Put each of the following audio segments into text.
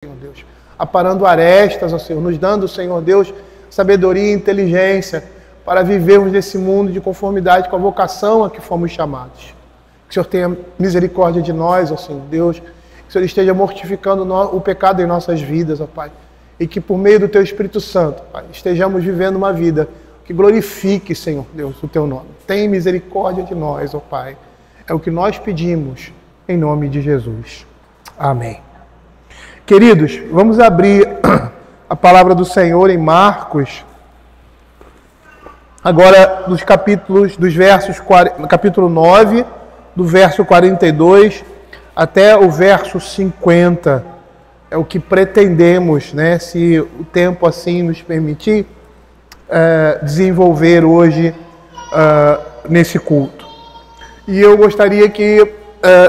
Senhor Deus, aparando arestas, ó Senhor, nos dando, Senhor Deus, sabedoria e inteligência para vivermos nesse mundo de conformidade com a vocação a que fomos chamados. Que o Senhor tenha misericórdia de nós, ó Senhor Deus, que o Senhor esteja mortificando o pecado em nossas vidas, ó Pai, e que por meio do Teu Espírito Santo, Pai, estejamos vivendo uma vida que glorifique, Senhor Deus, o Teu nome. Tenha misericórdia de nós, ó Pai. É o que nós pedimos, em nome de Jesus. Amém. Queridos, vamos abrir a palavra do Senhor em Marcos, agora dos capítulo 9, do verso 42 até o verso 50. É o que pretendemos, né, se o tempo assim nos permitir, desenvolver hoje nesse culto. E eu gostaria que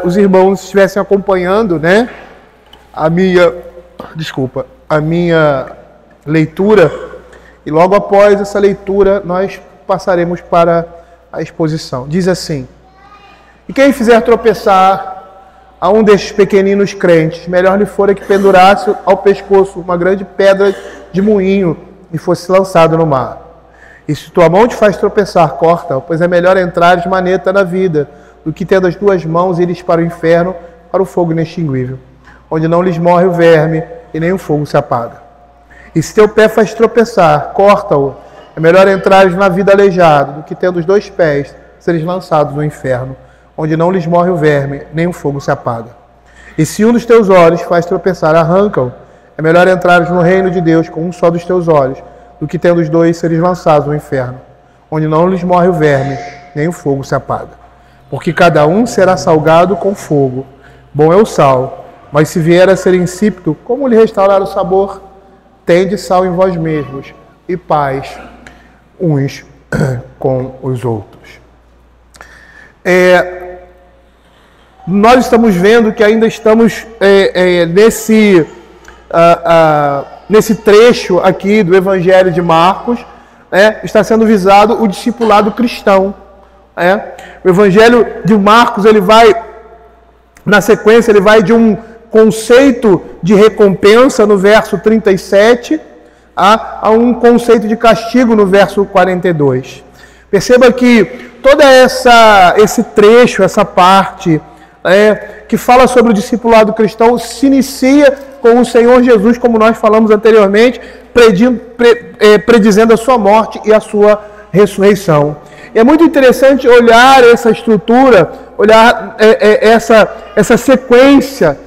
os irmãos estivessem acompanhando, né, a minha leitura, e logo após essa leitura nós passaremos para a exposição. Diz assim: e quem fizer tropeçar a um destes pequeninos crentes, melhor lhe fora que pendurasse ao pescoço uma grande pedra de moinho e fosse lançado no mar. E se tua mão te faz tropeçar, corta-a, pois é melhor entrar de maneta na vida do que tendo as duas mãos ires para o inferno, para o fogo inextinguível, onde não lhes morre o verme e nem o fogo se apaga. E se teu pé faz tropeçar, corta-o. É melhor entrares na vida aleijado do que tendo os dois pés seres lançados no inferno, onde não lhes morre o verme, nem o fogo se apaga. E se um dos teus olhos faz tropeçar, arranca-o. É melhor entrares no reino de Deus com um só dos teus olhos, do que tendo os dois seres lançados no inferno, onde não lhes morre o verme, nem o fogo se apaga. Porque cada um será salgado com fogo. Bom é o sal, mas se vier a ser insípido, como lhe restaurar o sabor? Tende sal em vós mesmos e paz uns com os outros. Nós estamos vendo que ainda estamos nesse trecho aqui do Evangelho de Marcos, está sendo visado o discipulado cristão. O Evangelho de Marcos, ele vai, na sequência, ele vai de um conceito de recompensa no verso 37 a um conceito de castigo no verso 42. Perceba que toda esse trecho, essa parte que fala sobre o discipulado cristão, se inicia com o Senhor Jesus, como nós falamos anteriormente, predizendo a sua morte e a sua ressurreição. E é muito interessante olhar essa estrutura, olhar essa sequência,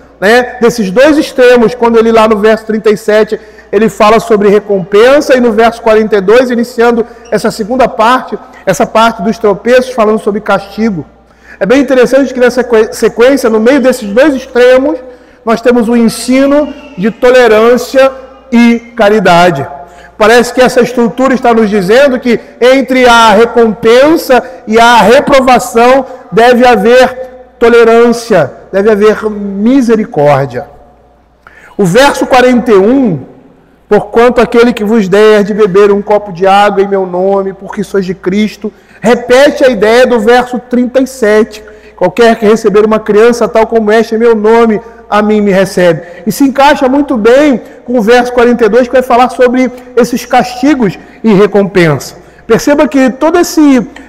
desses dois extremos, quando ele lá no verso 37, ele fala sobre recompensa, e no verso 42, iniciando essa segunda parte, essa parte dos tropeços, falando sobre castigo. É bem interessante que nessa sequência, no meio desses dois extremos, nós temos o ensino de tolerância e caridade. Parece que essa estrutura está nos dizendo que entre a recompensa e a reprovação deve haver tolerância, deve haver misericórdia. O verso 41, porquanto aquele que vos der de beber um copo de água em meu nome, porque sois de Cristo, repete a ideia do verso 37. Qualquer que receber uma criança tal como esta em meu nome, a mim me recebe. E se encaixa muito bem com o verso 42, que vai falar sobre esses castigos e recompensa. Perceba que toda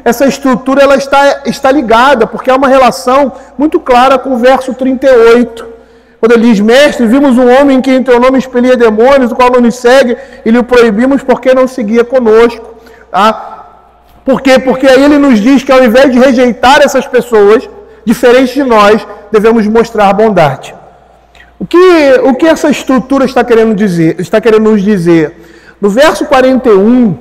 essa estrutura ela está ligada, porque há uma relação muito clara com o verso 38. Quando ele diz: mestre, vimos um homem que em teu nome expelia demônios, o qual não nos segue, e lhe o proibimos porque não seguia conosco. Por quê? Porque aí ele nos diz que ao invés de rejeitar essas pessoas, diferentes de nós, devemos mostrar bondade. O que essa estrutura está querendo nos dizer? No verso 41,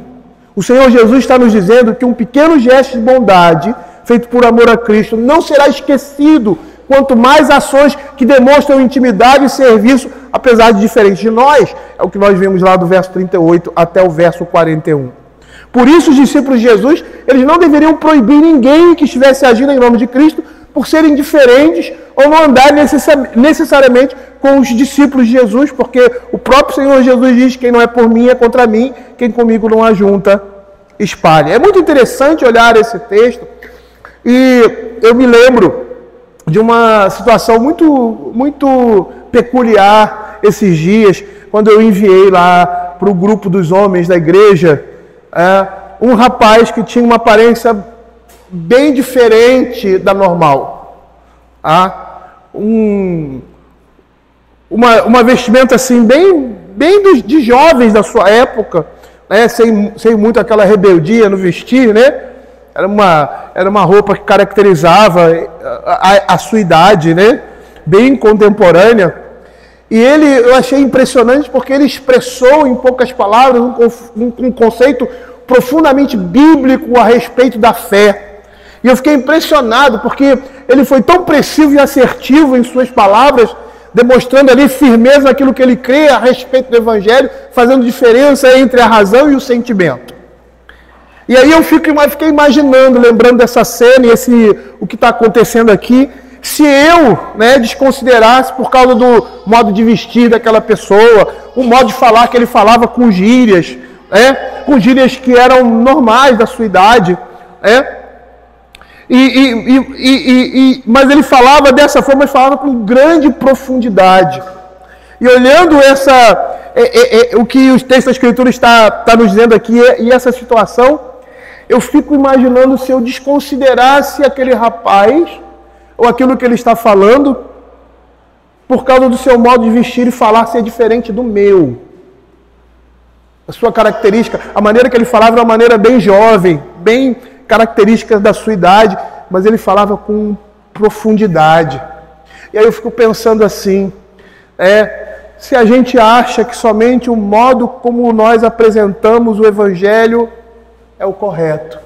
o Senhor Jesus está nos dizendo que um pequeno gesto de bondade, feito por amor a Cristo, não será esquecido, quanto mais ações que demonstram intimidade e serviço, apesar de diferentes de nós. É o que nós vimos lá do verso 38 até o verso 41. Por isso, os discípulos de Jesus, eles não deveriam proibir ninguém que estivesse agindo em nome de Cristo por serem diferentes ou não andarem necessariamente com os discípulos de Jesus, porque o próprio Senhor Jesus diz: quem não é por mim é contra mim, quem comigo não ajunta, espalha. É muito interessante olhar esse texto, e eu me lembro de uma situação muito peculiar esses dias, quando eu enviei lá para o grupo dos homens da igreja, um rapaz que tinha uma aparência bem diferente da normal. Uma vestimenta assim, bem de jovens da sua época, né? Sem muito aquela rebeldia no vestir, né? Era uma roupa que caracterizava a sua idade, né? Bem contemporânea. E eu achei impressionante porque ele expressou em poucas palavras um conceito profundamente bíblico a respeito da fé. E eu fiquei impressionado porque ele foi tão preciso e assertivo em suas palavras, demonstrando ali firmeza naquilo que ele crê a respeito do Evangelho, fazendo diferença entre a razão e o sentimento. E aí eu fiquei imaginando, lembrando dessa cena e o que está acontecendo aqui, se eu, né, desconsiderasse por causa do modo de vestir daquela pessoa, o modo de falar que ele falava com gírias, né, com gírias que eram normais da sua idade, né, mas ele falava dessa forma, mas falava com grande profundidade. E olhando o que o texto da Escritura está nos dizendo aqui, e essa situação, eu fico imaginando se eu desconsiderasse aquele rapaz, ou aquilo que ele está falando, por causa do seu modo de vestir e falar ser diferente do meu. A sua característica, a maneira que ele falava era uma maneira bem jovem, bem característica da sua idade, mas ele falava com profundidade. E aí eu fico pensando assim, se a gente acha que somente o modo como nós apresentamos o Evangelho é o correto.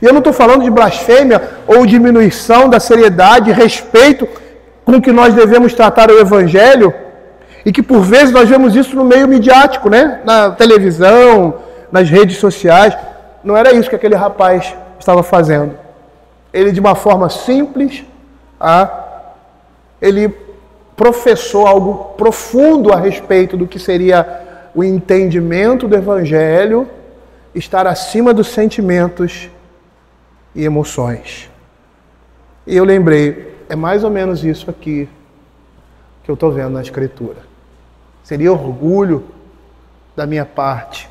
E eu não estou falando de blasfêmia ou diminuição da seriedade e respeito com que nós devemos tratar o Evangelho, e que por vezes nós vemos isso no meio midiático, né? Na televisão, nas redes sociais. Não era isso que aquele rapaz estava fazendo. Ele, de uma forma simples, ele professou algo profundo a respeito do que seria o entendimento do Evangelho, estar acima dos sentimentos e emoções. E eu lembrei, é mais ou menos isso aqui que eu estou vendo na Escritura. Seria orgulho da minha parte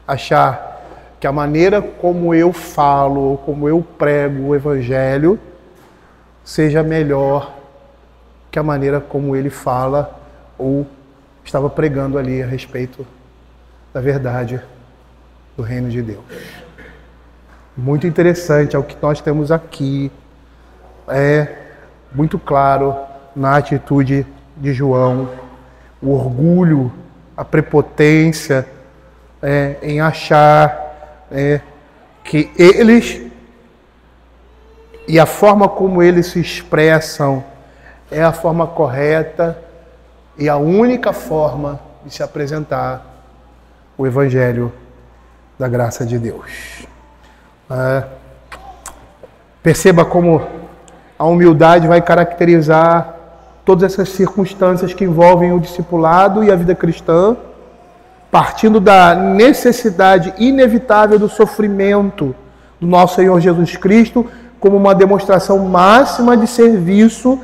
achar que a maneira como eu falo, ou como eu prego o Evangelho, seja melhor que a maneira como ele fala ou estava pregando ali a respeito da verdade do reino de Deus. Muito interessante, é o que nós temos aqui, muito claro na atitude de João, o orgulho, a prepotência em achar que eles e a forma como eles se expressam é a forma correta e a única forma de se apresentar o Evangelho da graça de Deus. Perceba como a humildade vai caracterizar todas essas circunstâncias que envolvem o discipulado e a vida cristã, partindo da necessidade inevitável do sofrimento do nosso Senhor Jesus Cristo como uma demonstração máxima de serviço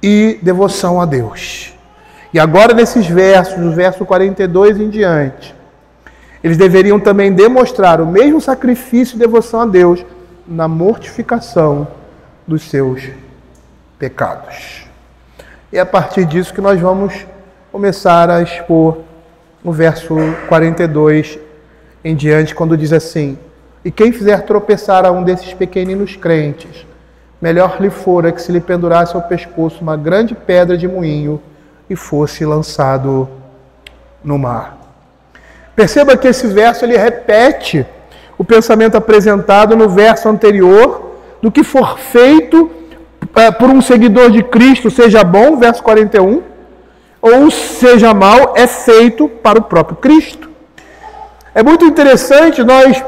e devoção a Deus. E agora nesses versos, do verso 42 em diante, eles deveriam também demonstrar o mesmo sacrifício e devoção a Deus na mortificação dos seus pecados. E é a partir disso que nós vamos começar a expor o verso 42 em diante, quando diz assim: e quem fizer tropeçar a um desses pequeninos crentes, melhor lhe fora que se lhe pendurasse ao pescoço uma grande pedra de moinho e fosse lançado no mar. Perceba que esse verso ele repete o pensamento apresentado no verso anterior, do que for feito por um seguidor de Cristo, seja bom, verso 41, ou seja mal, é feito para o próprio Cristo. É muito interessante nós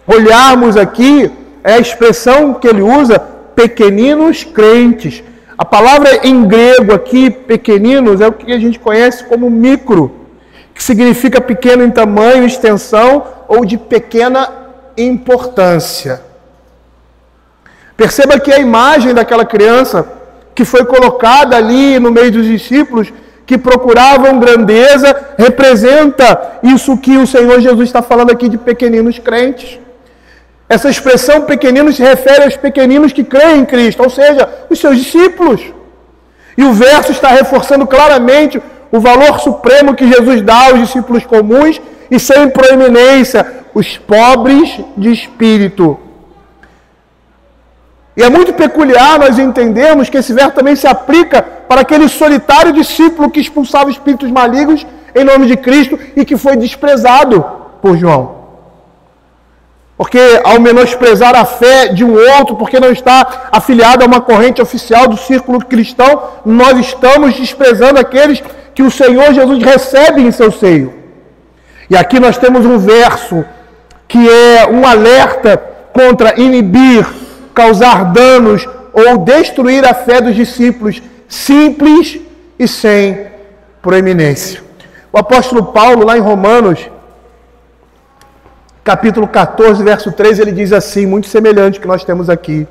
olharmos aqui a expressão que ele usa, pequeninos crentes. A palavra em grego aqui, pequeninos, é o que a gente conhece como micro, que significa pequeno em tamanho, extensão ou de pequena importância. Perceba que a imagem daquela criança que foi colocada ali no meio dos discípulos, que procuravam grandeza, representa isso que o Senhor Jesus está falando aqui de pequeninos crentes. Essa expressão pequeninos se refere aos pequeninos que creem em Cristo, ou seja, os seus discípulos. E o verso está reforçando claramente o valor supremo que Jesus dá aos discípulos comuns e sem proeminência, os pobres de espírito. E é muito peculiar nós entendermos que esse verso também se aplica para aquele solitário discípulo que expulsava espíritos malignos em nome de Cristo e que foi desprezado por João. Porque ao menosprezar a fé de um outro, porque não está afiliado a uma corrente oficial do círculo cristão, nós estamos desprezando aqueles que o Senhor Jesus recebe em seu seio. E aqui nós temos um verso que é um alerta contra inibir, causar danos ou destruir a fé dos discípulos, simples e sem proeminência. O apóstolo Paulo, lá em Romanos, capítulo 14, verso 3, ele diz assim, muito semelhante ao que nós temos aqui: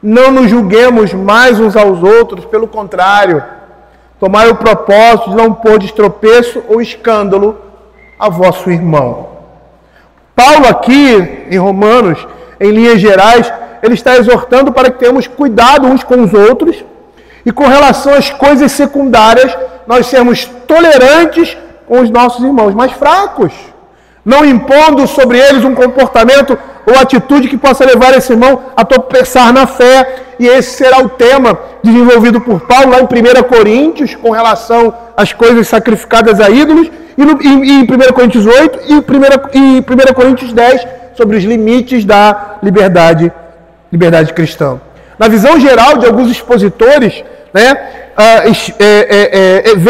não nos julguemos mais uns aos outros, pelo contrário, tomai o propósito de não pôr de tropeço ou escândalo a vosso irmão. Paulo aqui, em Romanos, em linhas gerais, ele está exortando para que tenhamos cuidado uns com os outros e com relação às coisas secundárias, nós sermos tolerantes com os nossos irmãos mais fracos, não impondo sobre eles um comportamento ou atitude que possa levar esse irmão a tropeçar na fé. E esse será o tema desenvolvido por Paulo lá em 1 Coríntios, com relação às coisas sacrificadas a ídolos, e em 1 Coríntios 8 e 1 Coríntios 10, sobre os limites da liberdade cristã. Na visão geral de alguns expositores,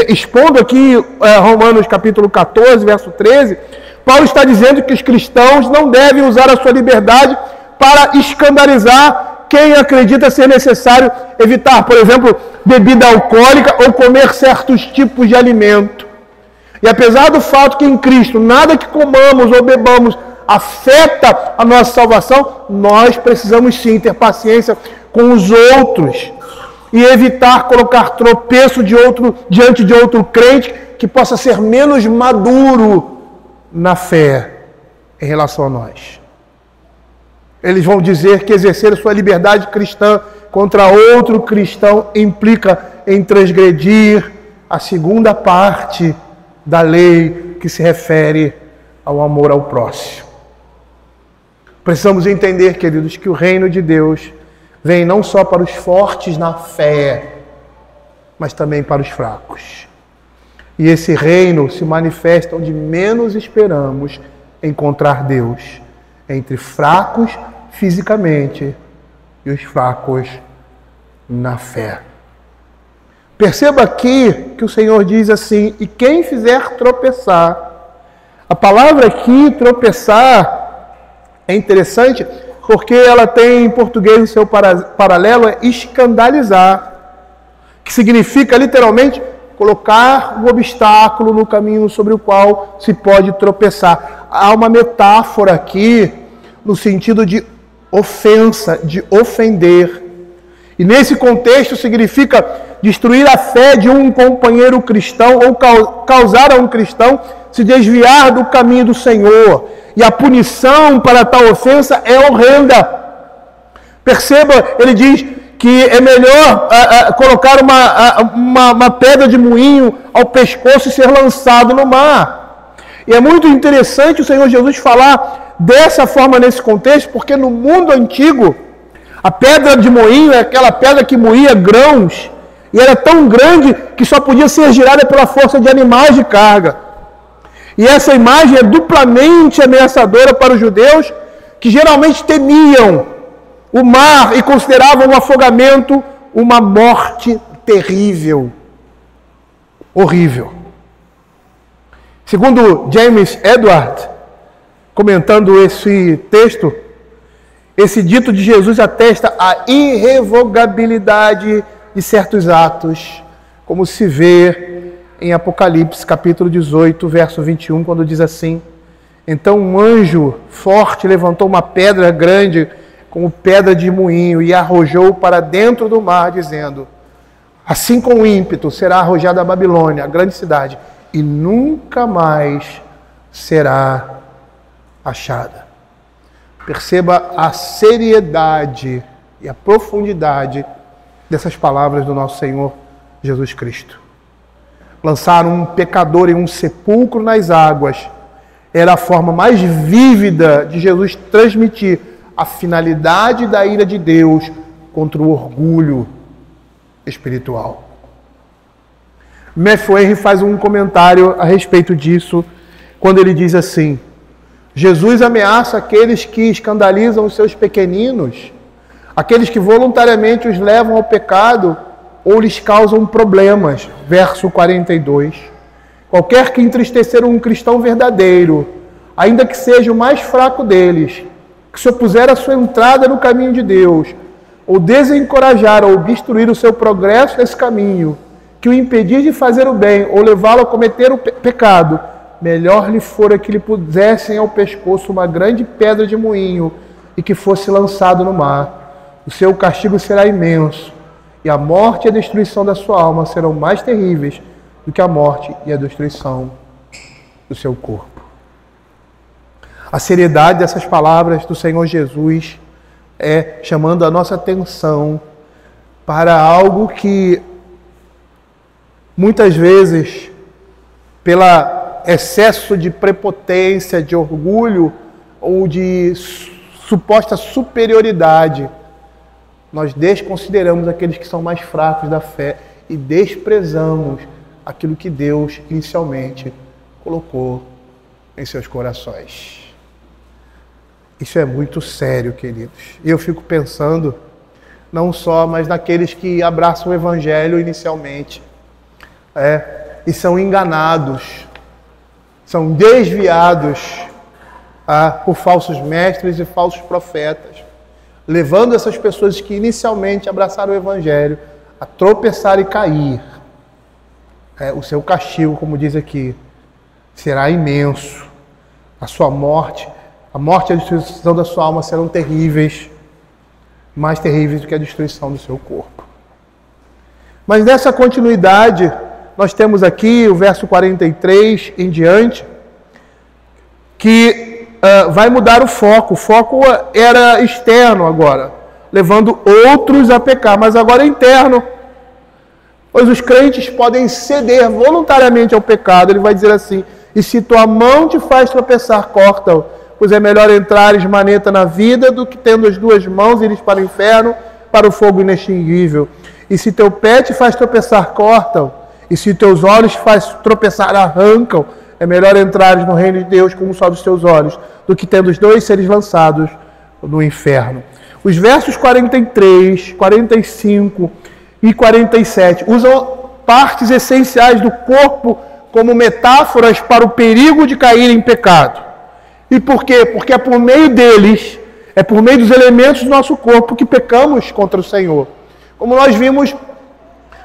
expondo aqui Romanos capítulo 14, verso 13, Paulo está dizendo que os cristãos não devem usar a sua liberdade para escandalizar quem acredita ser necessário evitar, por exemplo, bebida alcoólica ou comer certos tipos de alimento. E apesar do fato que em Cristo nada que comamos ou bebamos afeta a nossa salvação, nós precisamos sim ter paciência com os outros e evitar colocar tropeço diante de outro crente que possa ser menos maduro na fé em relação a nós. Eles vão dizer que exercer sua liberdade cristã contra outro cristão implica em transgredir a segunda parte da lei que se refere ao amor ao próximo. Precisamos entender, queridos, que o reino de Deus vem não só para os fortes na fé, mas também para os fracos. E esse reino se manifesta onde menos esperamos encontrar Deus, entre fracos fisicamente e os fracos na fé. Perceba aqui que o Senhor diz assim: e quem fizer tropeçar. A palavra aqui, tropeçar, é interessante porque ela tem em português o seu paralelo, é escandalizar, que significa literalmente colocar um obstáculo no caminho sobre o qual se pode tropeçar. Há uma metáfora aqui no sentido de ofensa, de ofender. E nesse contexto significa destruir a fé de um companheiro cristão ou causar a um cristão se desviar do caminho do Senhor. E a punição para tal ofensa é horrenda. Perceba, ele diz que é melhor colocar uma pedra de moinho ao pescoço e ser lançado no mar. E é muito interessante o Senhor Jesus falar dessa forma nesse contexto, porque no mundo antigo, a pedra de moinho é aquela pedra que moía grãos, e era tão grande que só podia ser girada pela força de animais de carga. E essa imagem é duplamente ameaçadora para os judeus, que geralmente temiam o mar e consideravam o afogamento uma morte terrível, horrível. Segundo James Edward, comentando esse texto, esse dito de Jesus atesta a irrevogabilidade de certos atos, como se vê em Apocalipse, capítulo 18, verso 21, quando diz assim: então um anjo forte levantou uma pedra grande como pedra de moinho e arrojou para dentro do mar, dizendo: assim com ímpeto será arrojada a Babilônia, a grande cidade, e nunca mais será achada. Perceba a seriedade e a profundidade dessas palavras do nosso Senhor Jesus Cristo. Lançar um pecador em um sepulcro nas águas era a forma mais vívida de Jesus transmitir a finalidade da ira de Deus contra o orgulho espiritual. Matthew Henry faz um comentário a respeito disso, quando ele diz assim: Jesus ameaça aqueles que escandalizam os seus pequeninos, aqueles que voluntariamente os levam ao pecado ou lhes causam problemas. Verso 42. Qualquer que entristecer um cristão verdadeiro, ainda que seja o mais fraco deles, que se opuser à sua entrada no caminho de Deus, ou desencorajar ou obstruir o seu progresso nesse caminho, que o impedir de fazer o bem ou levá-lo a cometer o pecado, melhor lhe fora que lhe pusessem ao pescoço uma grande pedra de moinho e que fosse lançado no mar. O seu castigo será imenso, e a morte e a destruição da sua alma serão mais terríveis do que a morte e a destruição do seu corpo. A seriedade dessas palavras do Senhor Jesus é chamando a nossa atenção para algo que muitas vezes, pela excesso de prepotência, de orgulho ou de suposta superioridade, nós desconsideramos aqueles que são mais fracos da fé e desprezamos aquilo que Deus inicialmente colocou em seus corações. Isso é muito sério, queridos. E eu fico pensando, não só, mas naqueles que abraçam o Evangelho inicialmente, e são enganados, são desviados por falsos mestres e falsos profetas, levando essas pessoas que inicialmente abraçaram o Evangelho a tropeçar e cair. O seu castigo, como diz aqui, será imenso. A sua morte, a morte e a destruição da sua alma serão terríveis, mais terríveis do que a destruição do seu corpo. Mas nessa continuidade, nós temos aqui o verso 43 em diante, que vai mudar o foco. O foco era externo agora, levando outros a pecar, mas agora é interno. Pois os crentes podem ceder voluntariamente ao pecado. Ele vai dizer assim: e se tua mão te faz tropeçar, corta-o, pois é melhor entrares maneta na vida do que tendo as duas mãos ires para o inferno, para o fogo inextinguível. E se teu pé te faz tropeçar, corta-o, e se teus olhos te faz tropeçar, arranca-o. É melhor entrares no reino de Deus com um só dos teus olhos, do que tendo os dois seres lançados no inferno. Os versos 43, 45 e 47 usam partes essenciais do corpo como metáforas para o perigo de cair em pecado. E por quê? Porque é por meio deles, é por meio dos elementos do nosso corpo que pecamos contra o Senhor. Como nós vimos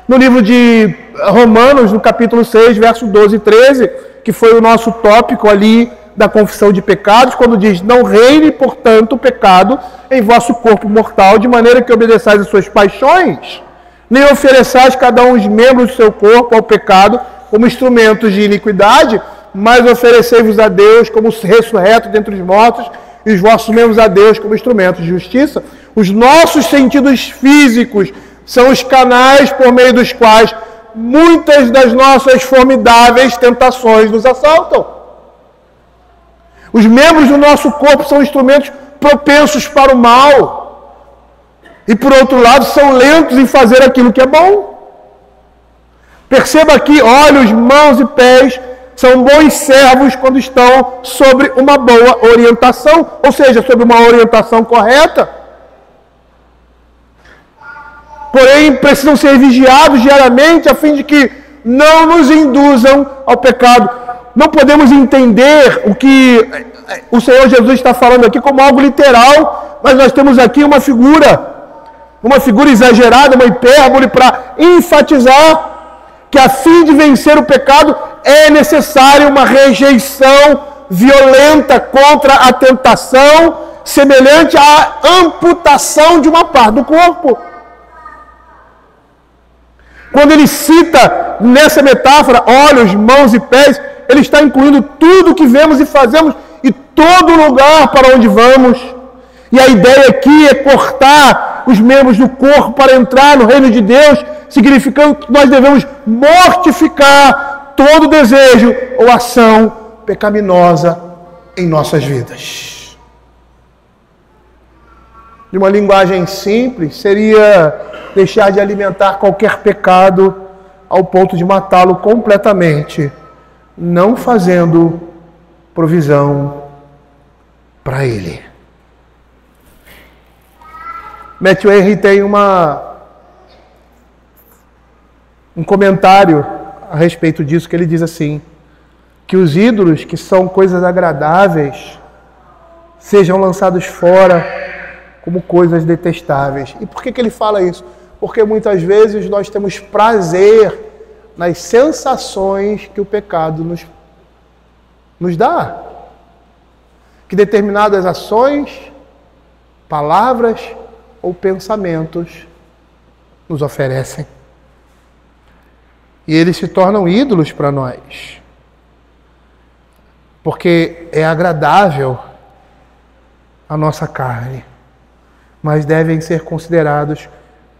no livro de Romanos, no capítulo 6, verso 12 e 13, que foi o nosso tópico ali da confissão de pecados, quando diz: não reine, portanto, o pecado em vosso corpo mortal, de maneira que obedeçais às suas paixões, nem ofereçais cada um os membros do seu corpo ao pecado como instrumentos de iniquidade, mas oferecei-vos a Deus como ressurreto dentre os mortos, e os vossos membros a Deus como instrumentos de justiça. Os nossos sentidos físicos são os canais por meio dos quais muitas das nossas formidáveis tentações nos assaltam. Os membros do nosso corpo são instrumentos propensos para o mal. E, por outro lado, são lentos em fazer aquilo que é bom. Perceba aqui, olhos, mãos e pés são bons servos quando estão sobre uma boa orientação, ou seja, sobre uma orientação correta. Porém, precisam ser vigiados diariamente a fim de que não nos induzam ao pecado. Não podemos entender o que o Senhor Jesus está falando aqui como algo literal, mas nós temos aqui uma figura exagerada, uma hipérbole, para enfatizar que a fim de vencer o pecado é necessária uma rejeição violenta contra a tentação, semelhante à amputação de uma parte do corpo. Quando ele cita nessa metáfora olhos, mãos e pés, ele está incluindo tudo que vemos e fazemos e todo lugar para onde vamos. E a ideia aqui é cortar os membros do corpo para entrar no reino de Deus, significando que nós devemos mortificar todo desejo ou ação pecaminosa em nossas vidas. De uma linguagem simples, seria deixar de alimentar qualquer pecado ao ponto de matá-lo completamente, não fazendo provisão para ele. Matthew Henry tem um comentário a respeito disso, que ele diz assim, que os ídolos, que são coisas agradáveis, sejam lançados fora como coisas detestáveis. E por que ele fala isso? Porque muitas vezes nós temos prazer nas sensações que o pecado nos dá. Que determinadas ações, palavras ou pensamentos nos oferecem. E eles se tornam ídolos para nós. Porque é agradável a nossa carne, mas devem ser considerados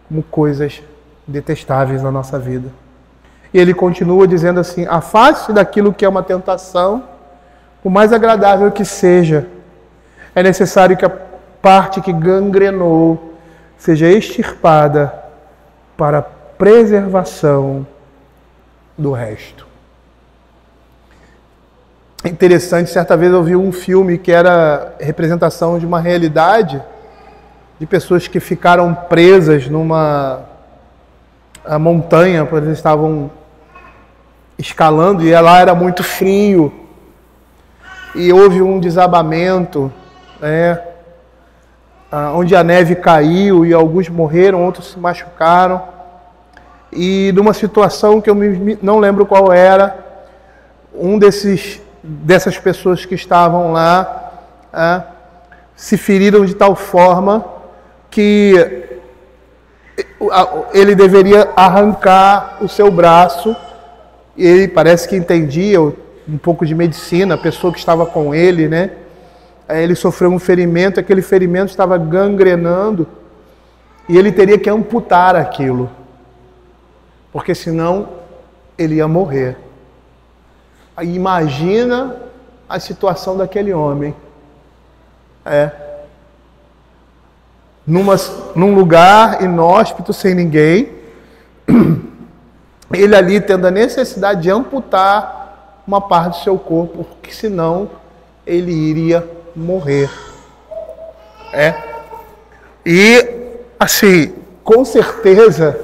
como coisas detestáveis na nossa vida. E ele continua dizendo assim, afaste daquilo que é uma tentação, por mais agradável que seja, é necessário que a parte que gangrenou seja extirpada para a preservação do resto. É interessante, certa vez eu vi um filme que era representação de uma realidade de pessoas que ficaram presas numa montanha, porque eles estavam escalando e lá era muito frio. E houve um desabamento, onde a neve caiu e alguns morreram, outros se machucaram. E numa situação que eu não lembro qual era, dessas pessoas que estavam lá se feriram de tal forma que ele deveria arrancar o seu braço. E ele parece que entendia um pouco de medicina, a pessoa que estava com ele, né? Aí ele sofreu um ferimento, aquele ferimento estava gangrenando e ele teria que amputar aquilo, porque senão ele ia morrer. Aí imagina a situação daquele homem. Num lugar inóspito, sem ninguém, ele ali tendo a necessidade de amputar uma parte do seu corpo, porque senão ele iria morrer. E, assim, com certeza,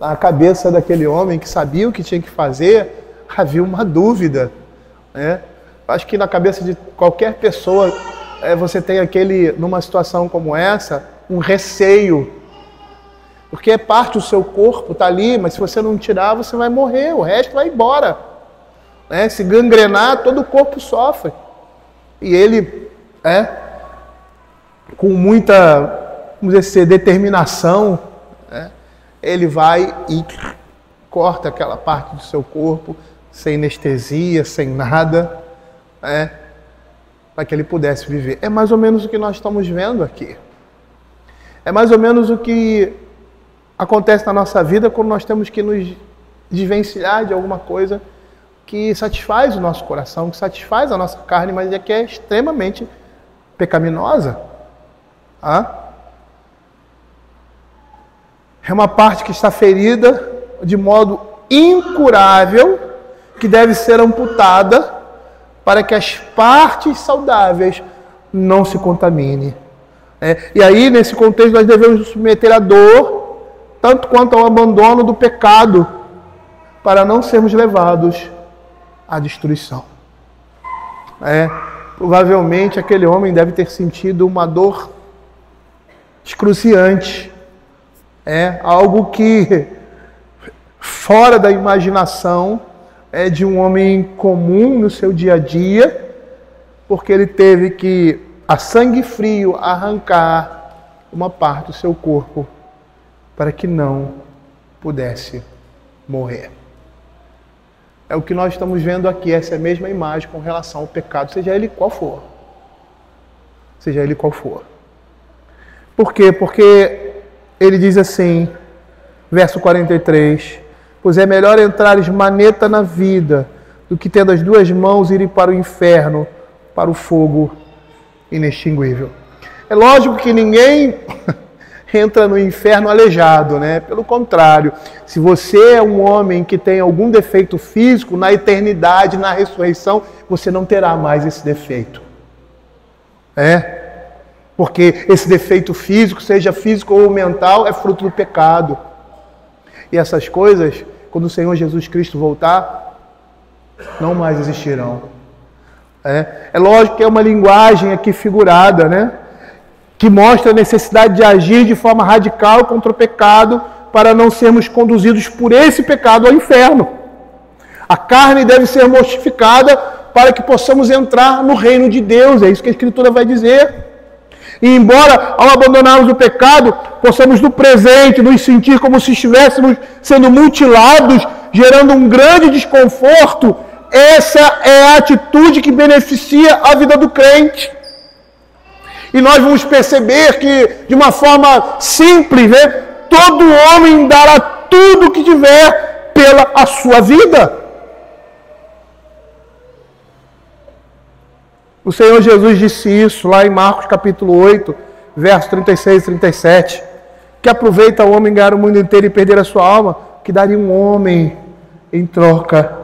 na cabeça daquele homem que sabia o que tinha que fazer, havia uma dúvida. Acho que na cabeça de qualquer pessoa, você tem numa situação como essa, um receio. Porque é parte do seu corpo, está ali, mas se você não tirar, você vai morrer, o resto vai embora. Se gangrenar, todo o corpo sofre. E ele, com muita, vamos dizer, determinação, ele vai e corta aquela parte do seu corpo, sem anestesia, sem nada, para que ele pudesse viver. É mais ou menos o que nós estamos vendo aqui. É mais ou menos o que acontece na nossa vida quando nós temos que nos desvencilhar de alguma coisa que satisfaz o nosso coração, que satisfaz a nossa carne, mas que é extremamente pecaminosa. É uma parte que está ferida de modo incurável, que deve ser amputada para que as partes saudáveis não se contaminem. E aí, nesse contexto, nós devemos nos submeter à dor, tanto quanto ao abandono do pecado, para não sermos levados à destruição. Provavelmente aquele homem deve ter sentido uma dor excruciante, algo que fora da imaginação de um homem comum no seu dia a dia, porque ele teve que, a sangue frio, arrancar uma parte do seu corpo para que não pudesse morrer. É o que nós estamos vendo aqui, essa é a mesma imagem com relação ao pecado, seja ele qual for. Seja ele qual for. Por quê? Porque ele diz assim, verso 43, pois é melhor entrares maneta na vida do que tendo as duas mãos irem para o inferno, para o fogo inextinguível. É lógico que ninguém entra no inferno aleijado, né? Pelo contrário, se você é um homem que tem algum defeito físico, na eternidade, na ressurreição, você não terá mais esse defeito. Porque esse defeito físico, seja físico ou mental, é fruto do pecado. E essas coisas, quando o Senhor Jesus Cristo voltar, não mais existirão. É lógico que é uma linguagem aqui figurada, né? Que mostra a necessidade de agir de forma radical contra o pecado para não sermos conduzidos por esse pecado ao inferno. A carne deve ser mortificada para que possamos entrar no reino de Deus. É isso que a Escritura vai dizer. E embora, ao abandonarmos o pecado, possamos no presente nos sentir como se estivéssemos sendo mutilados, gerando um grande desconforto, essa é a atitude que beneficia a vida do crente. E nós vamos perceber que, de uma forma simples, né, todo homem dará tudo o que tiver pela a sua vida. O Senhor Jesus disse isso lá em Marcos capítulo 8, versos 36 e 37. Que aproveita o homem ganhar o mundo inteiro e perder a sua alma, que daria um homem em troca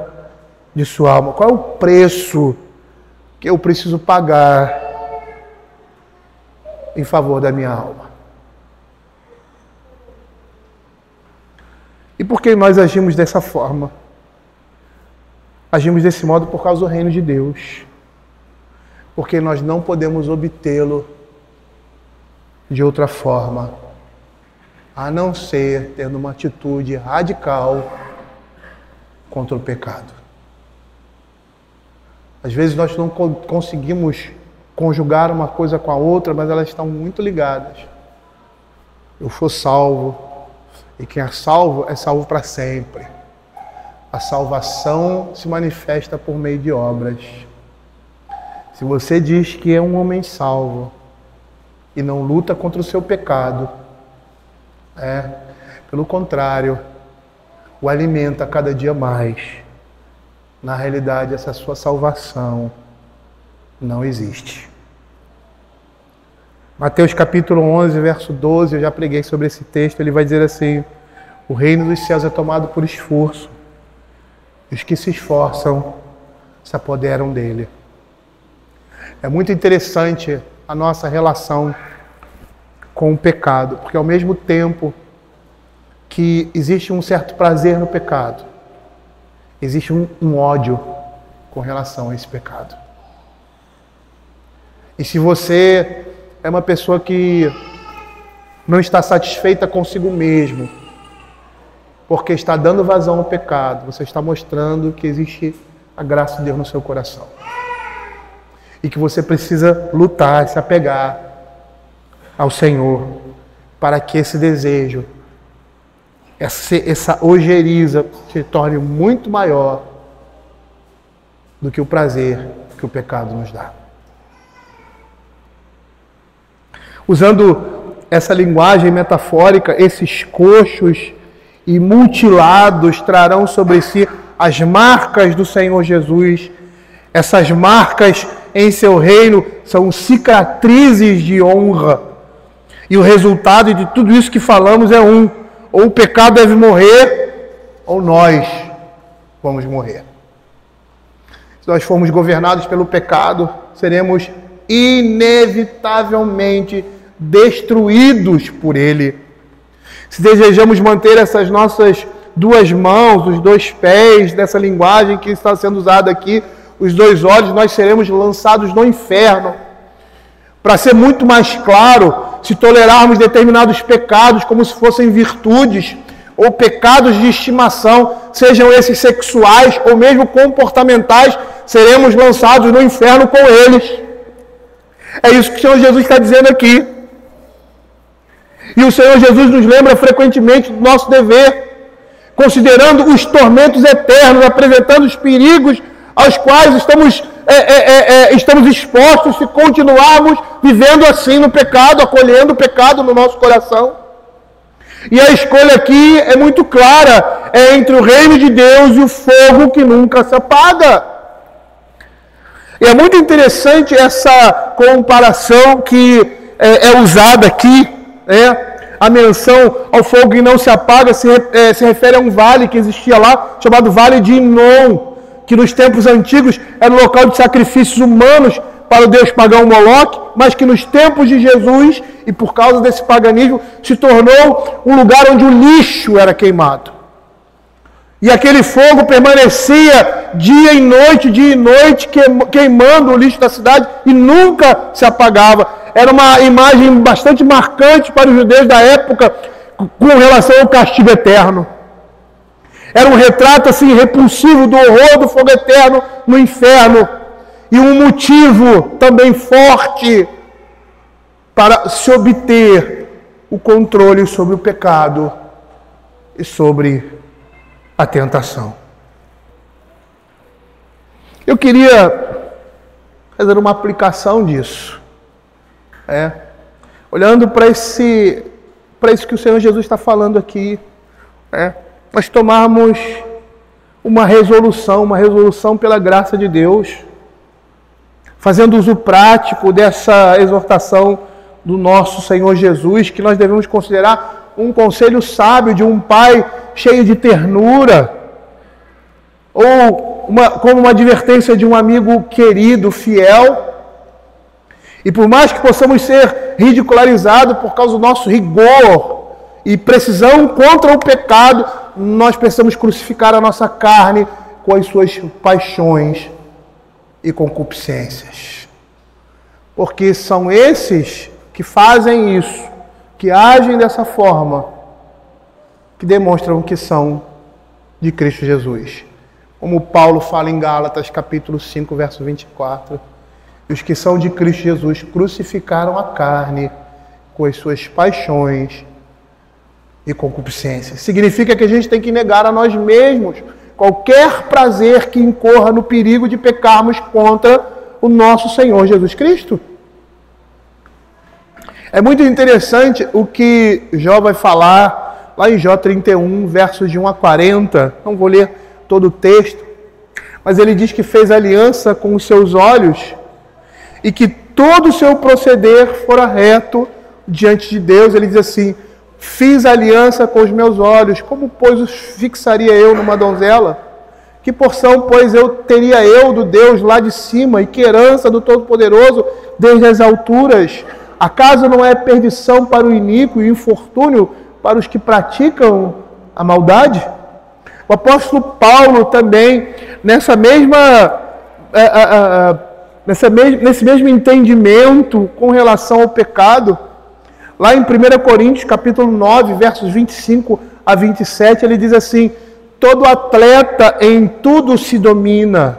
de sua alma. Qual é o preço que eu preciso pagar em favor da minha alma? E por que nós agimos dessa forma? Agimos desse modo por causa do reino de Deus. Porque nós não podemos obtê-lo de outra forma, a não ser tendo uma atitude radical contra o pecado. Às vezes nós não conseguimos conjugar uma coisa com a outra, mas elas estão muito ligadas. Eu sou salvo, e quem é salvo para sempre. A salvação se manifesta por meio de obras. Se você diz que é um homem salvo e não luta contra o seu pecado, pelo contrário, o alimenta cada dia mais. Na realidade, essa sua salvação não existe. Mateus capítulo 11, verso 12, eu já preguei sobre esse texto, ele vai dizer assim: o reino dos céus é tomado por esforço, e os que se esforçam se apoderam dele. É muito interessante a nossa relação com o pecado, porque ao mesmo tempo que existe um certo prazer no pecado, existe um ódio com relação a esse pecado. E se você é uma pessoa que não está satisfeita consigo mesmo, porque está dando vazão ao pecado, você está mostrando que existe a graça de Deus no seu coração. E que você precisa lutar, se apegar ao Senhor, para que esse desejo, essa ojeriza, se torne muito maior do que o prazer que o pecado nos dá. Usando essa linguagem metafórica, esses coxos e mutilados trarão sobre si as marcas do Senhor Jesus. Essas marcas em seu reino são cicatrizes de honra. E o resultado de tudo isso que falamos é ou o pecado deve morrer, ou nós vamos morrer. Se nós formos governados pelo pecado, seremos inevitavelmente destruídos por ele. Se desejamos manter essas nossas duas mãos, os dois pés, dessa linguagem que está sendo usada aqui, os dois olhos, nós seremos lançados no inferno. Para ser muito mais claro, se tolerarmos determinados pecados como se fossem virtudes, ou pecados de estimação, sejam esses sexuais ou mesmo comportamentais, seremos lançados no inferno com eles. É isso que o Senhor Jesus está dizendo aqui. E o Senhor Jesus nos lembra frequentemente do nosso dever. considerando os tormentos eternos, apresentando os perigos aos quais estamos expostos se continuarmos vivendo assim no pecado, acolhendo o pecado no nosso coração. E a escolha aqui é muito clara, é entre o reino de Deus e o fogo que nunca se apaga. E é muito interessante essa comparação que é usada aqui, a menção ao fogo que não se apaga se refere a um vale que existia lá, chamado Vale de Inom, que nos tempos antigos era um local de sacrifícios humanos para o deus pagão Moloque, mas que nos tempos de Jesus, e por causa desse paganismo, se tornou um lugar onde o lixo era queimado. E aquele fogo permanecia dia e noite, queimando o lixo da cidade e nunca se apagava. Era uma imagem bastante marcante para os judeus da época com relação ao castigo eterno. Era um retrato assim repulsivo do horror do fogo eterno no inferno. E um motivo também forte para se obter o controle sobre o pecado e sobre a tentação. Eu queria fazer uma aplicação disso. Olhando para isso que o Senhor Jesus está falando aqui. Nós tomarmos uma resolução pela graça de Deus, fazendo uso prático dessa exortação do nosso Senhor Jesus, que nós devemos considerar um conselho sábio de um pai cheio de ternura, ou como uma advertência de um amigo querido, fiel. E por mais que possamos ser ridicularizados por causa do nosso rigor e precisão contra o pecado, nós precisamos crucificar a nossa carne com as suas paixões e concupiscências. Porque são esses que fazem isso, que agem dessa forma, que demonstram que são de Cristo Jesus. Como Paulo fala em Gálatas, capítulo 5, verso 24. E os que são de Cristo Jesus crucificaram a carne com as suas paixões e concupiscências. Significa que a gente tem que negar a nós mesmos qualquer prazer que incorra no perigo de pecarmos contra o nosso Senhor Jesus Cristo. É muito interessante o que Jó vai falar lá em Jó 31, versos de 1 a 40. Não vou ler todo o texto, mas ele diz que fez aliança com os seus olhos e que todo o seu proceder fora reto diante de Deus. Ele diz assim: fiz aliança com os meus olhos, como, pois, os fixaria eu numa donzela? Que porção, pois, teria eu do Deus lá de cima, e que herança do Todo-Poderoso desde as alturas? Acaso não é perdição para o iníquo e infortúnio para os que praticam a maldade? O apóstolo Paulo também, nesse mesmo entendimento com relação ao pecado, lá em 1 Coríntios, capítulo 9, versos 25 a 27, ele diz assim: todo atleta em tudo se domina,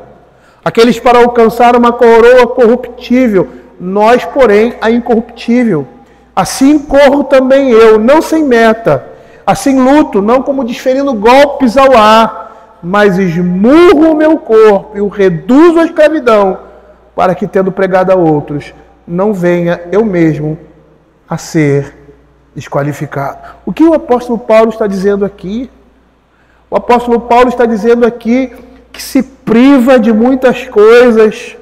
aqueles para alcançar uma coroa corruptível, nós, porém, a incorruptível. Assim corro também eu, não sem meta, assim luto, não como desferindo golpes ao ar, mas esmurro o meu corpo e o reduzo à escravidão, para que, tendo pregado a outros, não venha eu mesmo a ser desqualificado. O que o apóstolo Paulo está dizendo aqui? O apóstolo Paulo está dizendo aqui que se priva de muitas coisas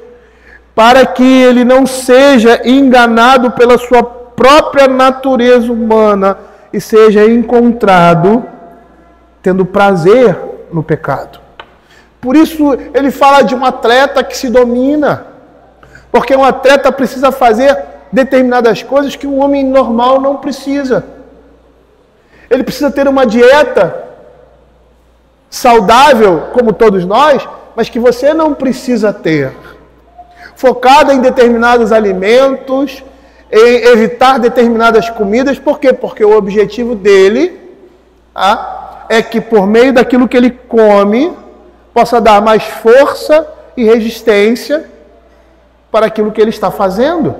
para que ele não seja enganado pela sua própria natureza humana e seja encontrado tendo prazer no pecado. Por isso ele fala de um atleta que se domina, porque um atleta precisa fazer determinadas coisas que um homem normal não precisa. Ele precisa ter uma dieta saudável, como todos nós, mas que você não precisa ter. Focada em determinados alimentos, em evitar determinadas comidas. Por quê? Porque o objetivo dele é que, por meio daquilo que ele come, possa dar mais força e resistência para aquilo que ele está fazendo.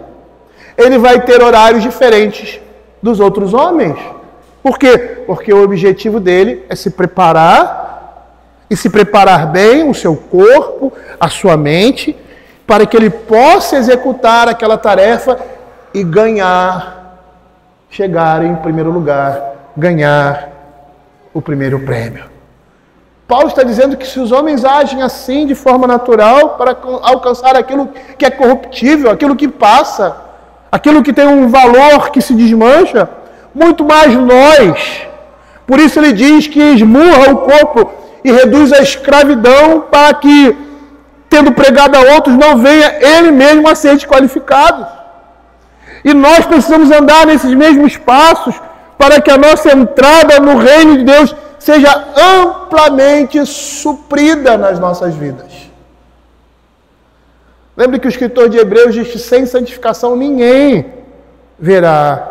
Ele vai ter horários diferentes dos outros homens. Por quê? Porque o objetivo dele é se preparar, e se preparar bem o seu corpo, a sua mente, para que ele possa executar aquela tarefa e ganhar, chegar em primeiro lugar, ganhar o primeiro prêmio. Paulo está dizendo que se os homens agem assim de forma natural para alcançar aquilo que é corruptível, aquilo que passa, aquilo que tem um valor que se desmancha, muito mais nós. Por isso ele diz que esmurra o corpo e reduz a escravidão para que, tendo pregado a outros, não venha ele mesmo a ser desqualificado. E nós precisamos andar nesses mesmos passos para que a nossa entrada no reino de Deus seja amplamente suprida nas nossas vidas. Lembre que o escritor de Hebreus diz que sem santificação ninguém verá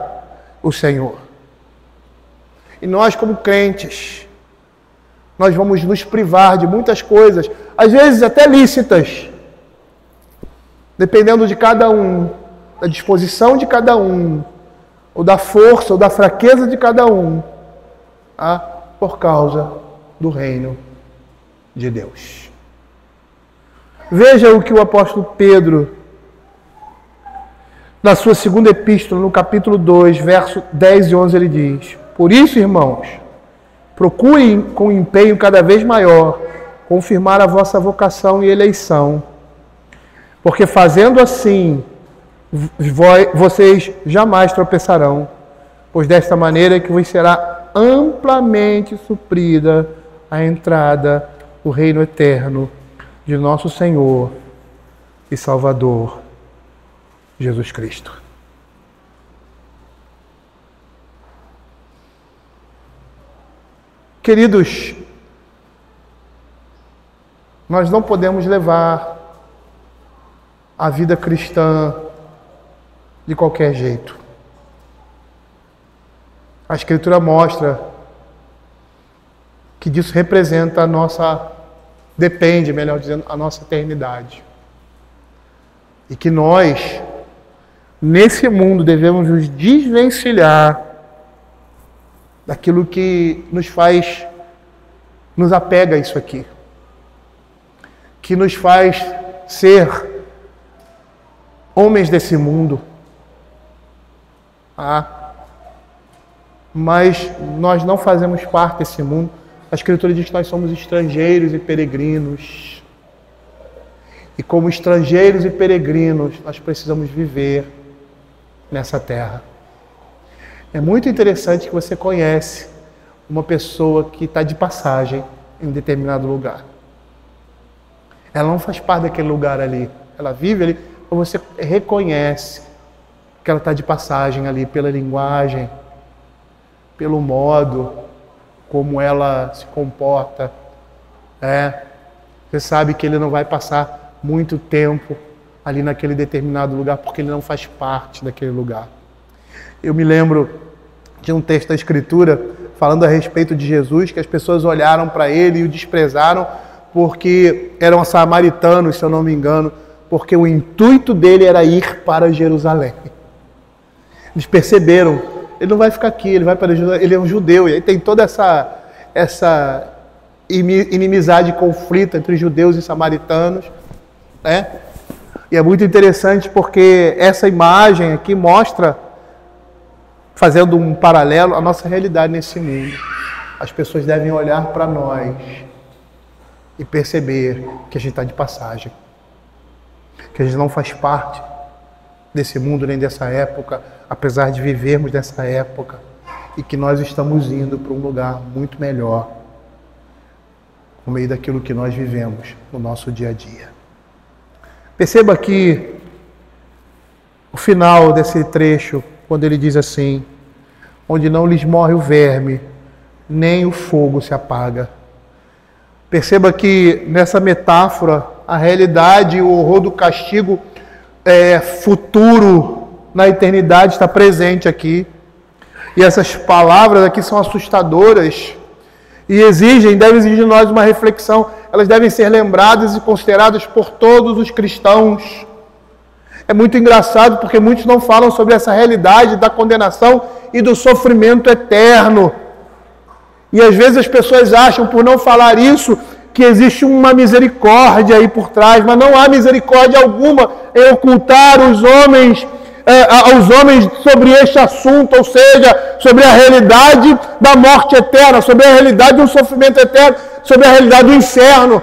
o Senhor. E nós, como crentes, nós vamos nos privar de muitas coisas, às vezes até lícitas, dependendo de cada um, da disposição de cada um, ou da força ou da fraqueza de cada um, por causa do reino de Deus. Veja o que o apóstolo Pedro, na sua segunda epístola, no capítulo 2, verso 10 e 11, ele diz: por isso, irmãos, procurem com empenho cada vez maior confirmar a vossa vocação e eleição, porque fazendo assim, vocês jamais tropeçarão, pois desta maneira que vos será amplamente suprida a entrada do reino eterno de nosso Senhor e Salvador Jesus Cristo. Queridos, nós não podemos levar a vida cristã de qualquer jeito. A Escritura mostra que disso representa depende, melhor dizendo, a nossa eternidade. E que nós, nesse mundo, devemos nos desvencilhar daquilo que nos apega a isso aqui. Que nos faz ser homens desse mundo. Mas nós não fazemos parte desse mundo. A Escritura diz que nós somos estrangeiros e peregrinos. E como estrangeiros e peregrinos, nós precisamos viver nessa terra. É muito interessante que você conhece uma pessoa que está de passagem em um determinado lugar. Ela não faz parte daquele lugar ali. Ela vive ali, mas você reconhece que ela está de passagem ali pela linguagem, pelo modo como ela se comporta. Você sabe que ele não vai passar muito tempo ali naquele determinado lugar, porque ele não faz parte daquele lugar. Eu me lembro de um texto da Escritura falando a respeito de Jesus, que as pessoas olharam para ele e o desprezaram porque eram samaritanos, se eu não me engano, porque o intuito dele era ir para Jerusalém. Eles perceberam, ele não vai ficar aqui, ele vai para Jerusalém, ele é um judeu, e aí tem toda essa inimizade, conflito entre judeus e samaritanos, né? E é muito interessante porque essa imagem aqui mostra, fazendo um paralelo, a nossa realidade nesse mundo. As pessoas devem olhar para nós e perceber que a gente está de passagem, que a gente não faz parte desse mundo nem dessa época, apesar de vivermos nessa época, e que nós estamos indo para um lugar muito melhor, no meio daquilo que nós vivemos no nosso dia a dia. Perceba aqui o final desse trecho, quando ele diz assim: onde não lhes morre o verme, nem o fogo se apaga. Perceba que nessa metáfora, a realidade e o horror do castigo futuro na eternidade está presente aqui. E essas palavras aqui são assustadoras e devem exigir de nós uma reflexão. Elas devem ser lembradas e consideradas por todos os cristãos. É muito engraçado porque muitos não falam sobre essa realidade da condenação e do sofrimento eterno. E às vezes as pessoas acham, por não falar isso, que existe uma misericórdia aí por trás, mas não há misericórdia alguma em ocultar aos homens sobre este assunto, ou seja, sobre a realidade da morte eterna, sobre a realidade do sofrimento eterno, sobre a realidade do inferno.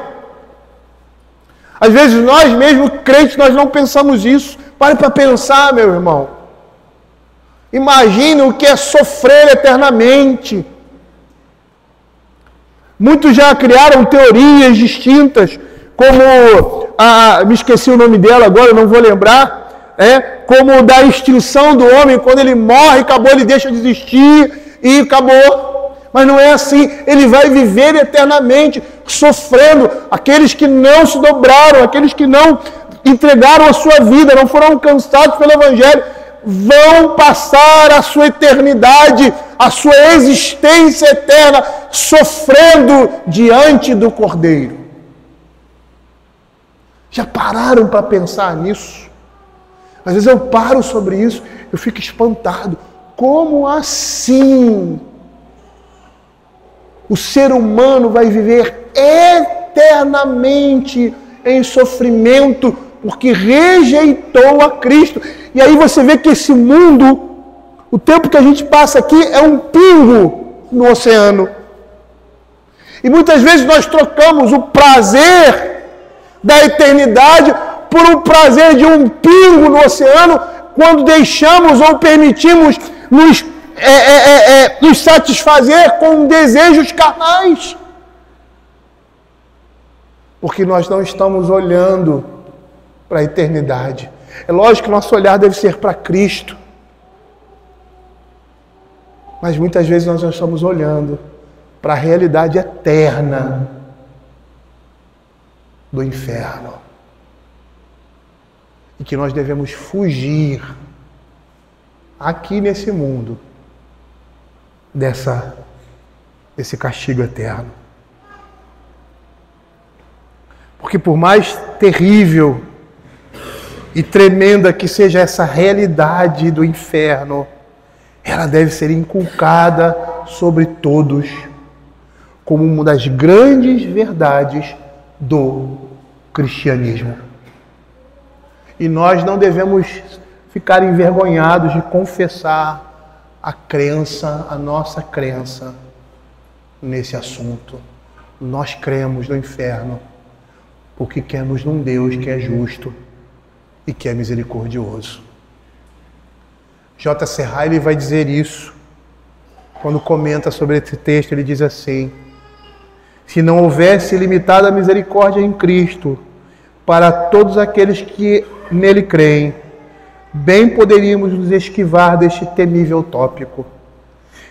Às vezes nós mesmos, crentes, nós não pensamos isso. Pare para pensar, meu irmão. Imagine o que é sofrer eternamente. Muitos já criaram teorias distintas, como, me esqueci o nome dela agora, não vou lembrar, como da extinção do homem, quando ele morre, acabou, ele deixa de existir e acabou. Mas não é assim, ele vai viver eternamente, sofrendo. Aqueles que não se dobraram, aqueles que não entregaram a sua vida, não foram alcançados pelo Evangelho, vão passar a sua eternidade, a sua existência eterna, sofrendo diante do Cordeiro. Já pararam para pensar nisso? Às vezes eu paro sobre isso, eu fico espantado. Como assim? O ser humano vai viver eternamente em sofrimento porque rejeitou a Cristo. E aí você vê que esse mundo, o tempo que a gente passa aqui é um pingo no oceano. E muitas vezes nós trocamos o prazer da eternidade por um prazer de um pingo no oceano quando deixamos ou permitimos nos satisfazer com desejos carnais. Porque nós não estamos olhando para a eternidade. É lógico que nosso olhar deve ser para Cristo. Mas muitas vezes nós não estamos olhando para a realidade eterna do inferno. E que nós devemos fugir aqui nesse mundo desse castigo eterno. Porque por mais terrível e tremenda que seja essa realidade do inferno, ela deve ser inculcada sobre todos como uma das grandes verdades do cristianismo. E nós não devemos ficar envergonhados de confessar a nossa crença nesse assunto. Nós cremos no inferno porque cremos num Deus que é justo e que é misericordioso. J.C. Ryle vai dizer isso quando comenta sobre esse texto. Ele diz assim: se não houvesse limitada misericórdia em Cristo para todos aqueles que nele creem, bem poderíamos nos esquivar deste temível tópico.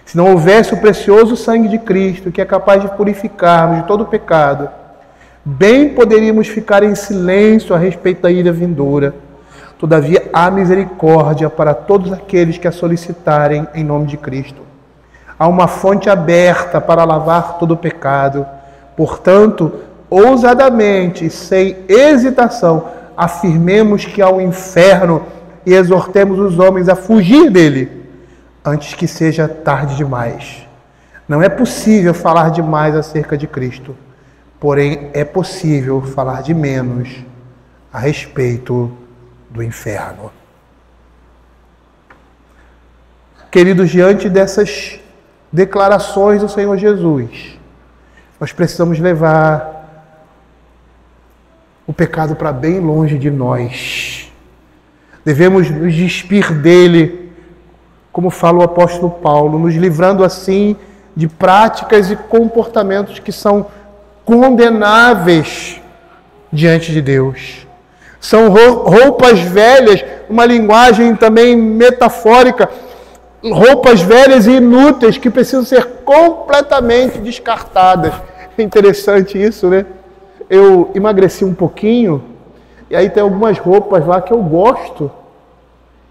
Se não houvesse o precioso sangue de Cristo, que é capaz de purificar-nos de todo pecado, bem poderíamos ficar em silêncio a respeito da ira vindoura. Todavia, há misericórdia para todos aqueles que a solicitarem em nome de Cristo. Há uma fonte aberta para lavar todo o pecado. Portanto, ousadamente, sem hesitação, afirmemos que há um inferno e exortemos os homens a fugir dele, antes que seja tarde demais. Não é possível falar demais acerca de Cristo, porém é possível falar de menos a respeito do inferno. Queridos, diante dessas declarações do Senhor Jesus, nós precisamos levar o pecado para bem longe de nós. Devemos nos despir dele, como fala o apóstolo Paulo, nos livrando assim de práticas e comportamentos que são condenáveis diante de Deus. São roupas velhas, uma linguagem também metafórica, roupas velhas e inúteis que precisam ser completamente descartadas. É interessante isso, né? Eu emagreci um pouquinho e aí tem algumas roupas lá que eu gosto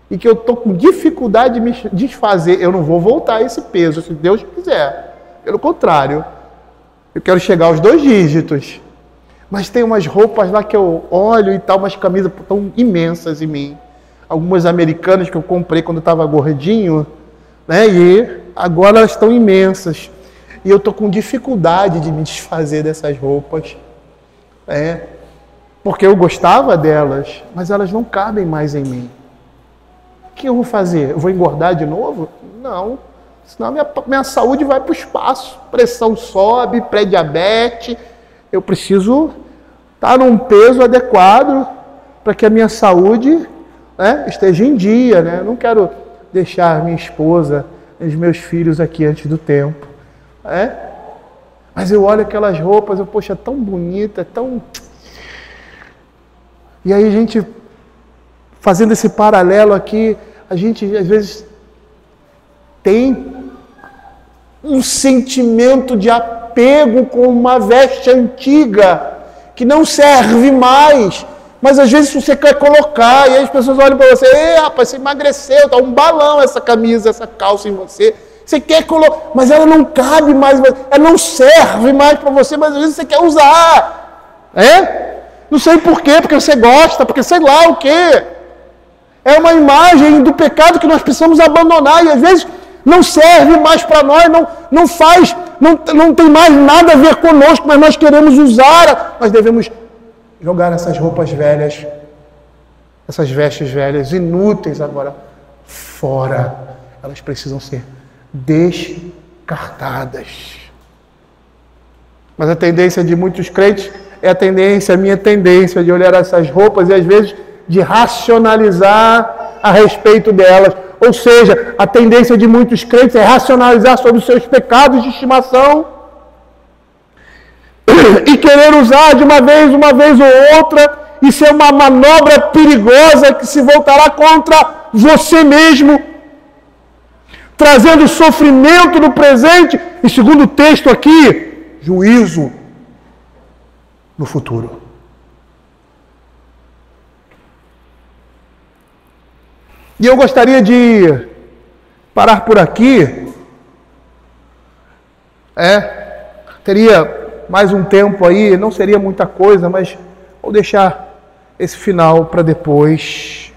e que eu estou com dificuldade de me desfazer. Eu não vou voltar a esse peso, se Deus quiser. Pelo contrário, eu quero chegar aos 2 dígitos. Mas tem umas roupas lá que eu olho e tal, umas camisas tão imensas em mim. algumas americanas que eu comprei quando eu estava gordinho, né? E agora elas estão imensas. E eu estou com dificuldade de me desfazer dessas roupas, porque eu gostava delas, mas elas não cabem mais em mim. O que eu vou fazer? Eu vou engordar de novo? Não. Senão minha saúde vai para o espaço. Pressão sobe, pré-diabetes. Eu preciso estar num peso adequado para que a minha saúde, esteja em dia. Né? Eu não quero deixar minha esposa e os meus filhos aqui antes do tempo. Mas eu olho aquelas roupas, poxa, tão bonita, tão... E aí a gente, fazendo esse paralelo aqui, a gente às vezes tem um sentimento de apego com uma veste antiga, que não serve mais, mas às vezes você quer colocar, e aí as pessoas olham para você, ei rapaz, você emagreceu, está um balão essa camisa, essa calça em você, você quer colocar, mas ela não cabe mais, ela não serve mais para você, mas às vezes você quer usar, Não sei por quê, porque você gosta, porque sei lá o quê. É uma imagem do pecado que nós precisamos abandonar, e às vezes não serve mais para nós, não faz, não tem mais nada a ver conosco, mas nós queremos usar, nós devemos jogar essas roupas velhas, essas vestes velhas, inúteis agora, fora. Elas precisam ser descartadas. Mas a tendência de muitos crentes é a minha tendência de olhar essas roupas e às vezes de racionalizar a respeito delas. Ou seja, a tendência de muitos crentes é racionalizar sobre os seus pecados de estimação e querer usar de uma vez ou outra, e ser uma manobra perigosa que se voltará contra você mesmo, trazendo sofrimento no presente e, segundo o texto aqui, juízo no futuro. E eu gostaria de parar por aqui. Teria mais um tempo aí, não seria muita coisa, mas vou deixar esse final para depois.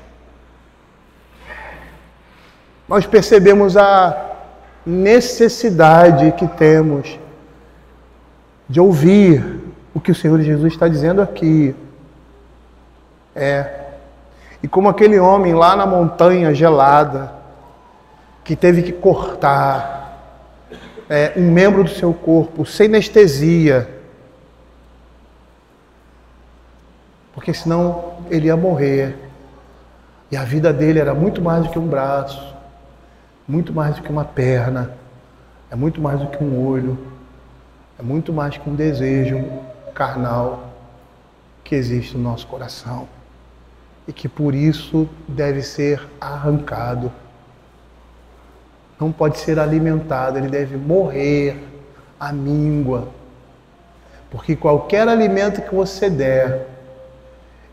Nós percebemos a necessidade que temos de ouvir o que o Senhor Jesus está dizendo aqui. E como aquele homem lá na montanha gelada, que teve que cortar um membro do seu corpo sem anestesia, porque senão ele ia morrer. E a vida dele era muito mais do que um braço, muito mais do que uma perna, é muito mais do que um olho, é muito mais que um desejo carnal que existe no nosso coração. E que por isso deve ser arrancado. Não pode ser alimentado, ele deve morrer à míngua. Porque qualquer alimento que você der,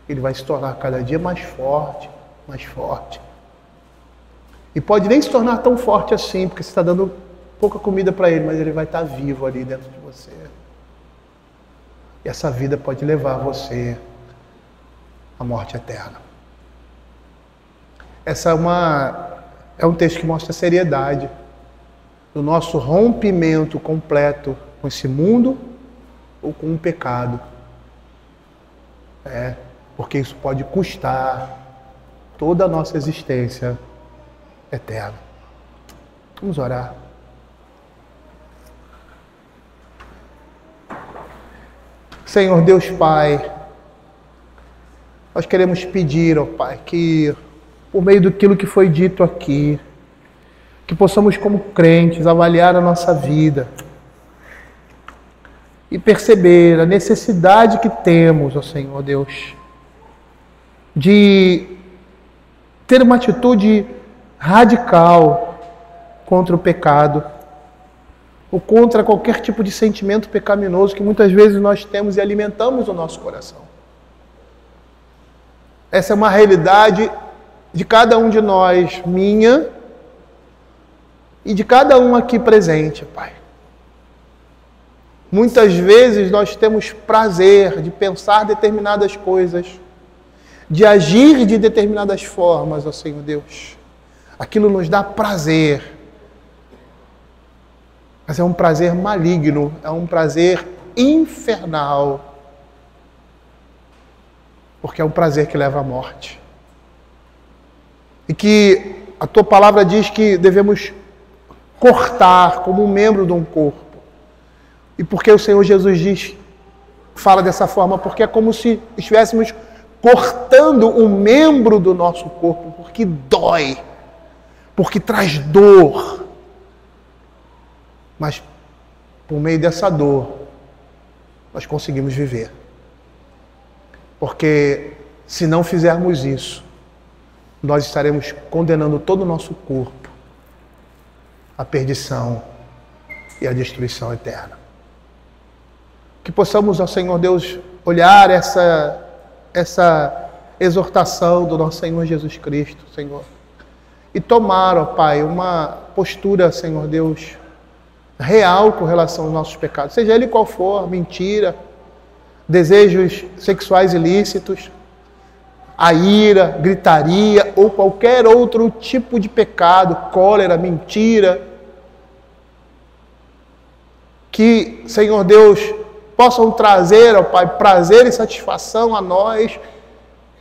ele vai se tornar cada dia mais forte, mais forte. E pode nem se tornar tão forte assim, porque você está dando pouca comida para ele, mas ele vai estar vivo ali dentro de você. E essa vida pode levar você à morte eterna. Essa é um texto que mostra a seriedade do nosso rompimento completo com esse mundo ou com o pecado. Porque isso pode custar toda a nossa existência eterna. Vamos orar. Senhor Deus Pai, nós queremos pedir, ó Pai, que por meio daquilo que foi dito aqui, que possamos como crentes avaliar a nossa vida e perceber a necessidade que temos, ó Senhor Deus, de ter uma atitude radical contra o pecado, ou contra qualquer tipo de sentimento pecaminoso que muitas vezes nós temos e alimentamos no nosso coração. Essa é uma realidade de cada um de nós, minha e de cada um aqui presente, Pai. Muitas vezes nós temos prazer de pensar determinadas coisas, de agir de determinadas formas, ó Senhor Deus. Aquilo nos dá prazer, mas é um prazer maligno, é um prazer infernal, porque é um prazer que leva à morte. E que a tua palavra diz que devemos cortar como um membro de um corpo. E porque o Senhor Jesus fala dessa forma? Porque é como se estivéssemos cortando um membro do nosso corpo, porque dói, porque traz dor. Mas por meio dessa dor, nós conseguimos viver. Porque se não fizermos isso, nós estaremos condenando todo o nosso corpo à perdição e à destruição eterna. Que possamos, ó Senhor Deus, olhar essa exortação do nosso Senhor Jesus Cristo, Senhor, e tomar, ó Pai, uma postura, Senhor Deus, real com relação aos nossos pecados, seja ele qual for, mentira, desejos sexuais ilícitos, a ira, gritaria ou qualquer outro tipo de pecado, cólera, mentira, que, Senhor Deus, possam trazer, ó Pai, prazer e satisfação a nós,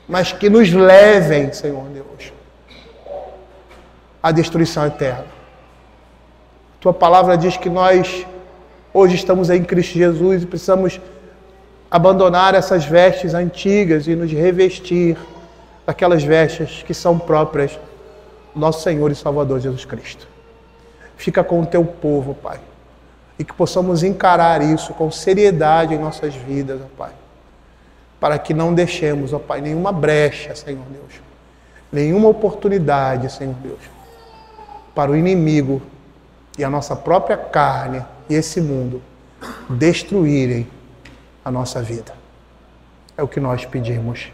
mas que nos levem, Senhor Deus, à destruição eterna. Tua palavra diz que nós hoje estamos em Cristo Jesus e precisamos abandonar essas vestes antigas e nos revestir daquelas vestes que são próprias do nosso Senhor e Salvador Jesus Cristo. Fica com o teu povo, Pai, e que possamos encarar isso com seriedade em nossas vidas, ó Pai, para que não deixemos, ó Pai, nenhuma brecha, Senhor Deus, nenhuma oportunidade, Senhor Deus, para o inimigo e a nossa própria carne e esse mundo destruírem a nossa vida. É o que nós pedimos